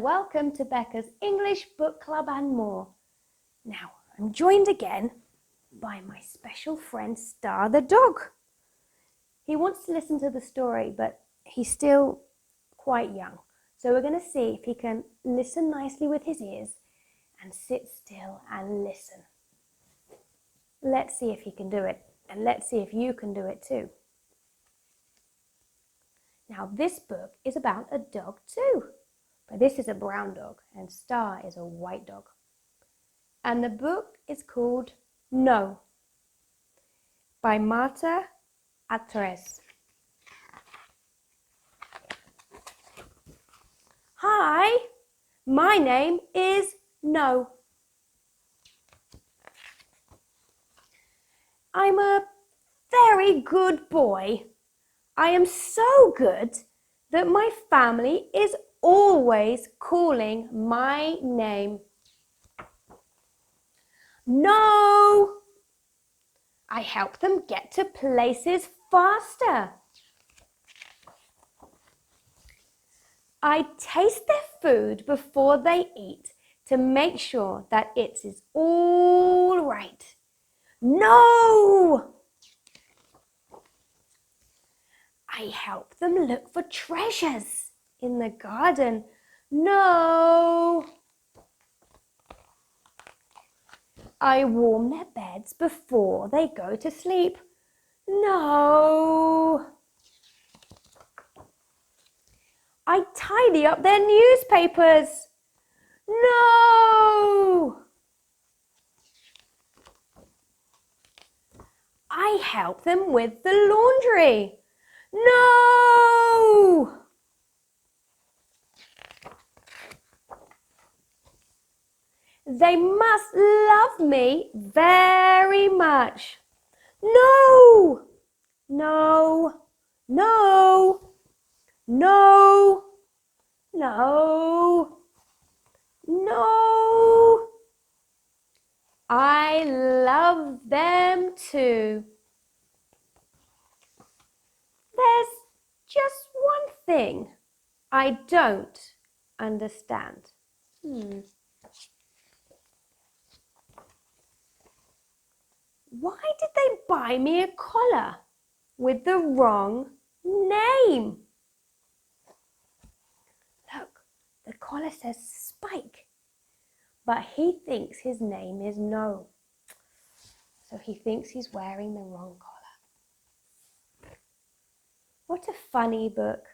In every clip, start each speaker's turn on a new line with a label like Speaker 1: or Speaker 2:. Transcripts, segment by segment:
Speaker 1: and welcome to Becca's English Book Club and more. Now, I'm joined again by my special friend Star the dog. He wants to listen to the story, but he's still quite young. So we're going to see if he can listen nicely with his ears and sit still and listen. Let's see if he can do it, and let's see if you can do it too. Now, this book is about a dog too. But this is a brown dog and Star is a white dog. And the book is called No by Marta Atres. Hi, my name is No. I'm a very good boy. I am so good that my family is always calling my name. No! I help them get to places faster. I taste their food before they eat to make sure that it is all right. No! I help them look for treasures in the garden. No! I warm their beds before they go to sleep. No! I tidy up their newspapers. No! I help them with the laundry. No! They must love me very much. No! No! No! No! No! No! I love them too. There's just one thing I don't understand. Why did they buy me a collar with the wrong name? Look, the collar says Spike, but he thinks his name is No. So he thinks he's wearing the wrong collar. What a funny book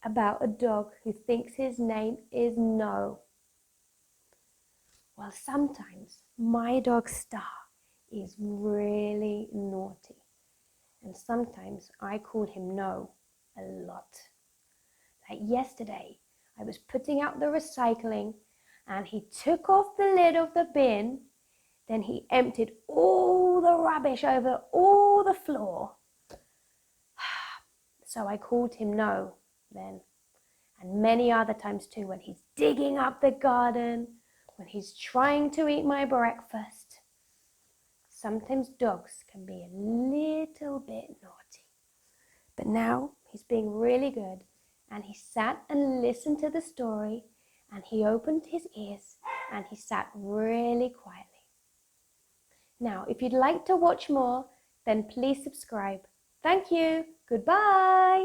Speaker 1: about a dog who thinks his name is No. Well, sometimes my dog Star is really naughty, and sometimes I call him No a lot. Like yesterday, I was putting out the recycling and he took off the lid of the bin, then he emptied all the rubbish over all the floor. So I called him No then, and many other times too, when he's digging up the garden, when he's trying to eat my breakfast. Sometimes dogs can be a little bit naughty. But now he's being really good, and he sat and listened to the story, and he opened his ears and he sat really quietly. Now, if you'd like to watch more, then please subscribe. Thank you. Goodbye.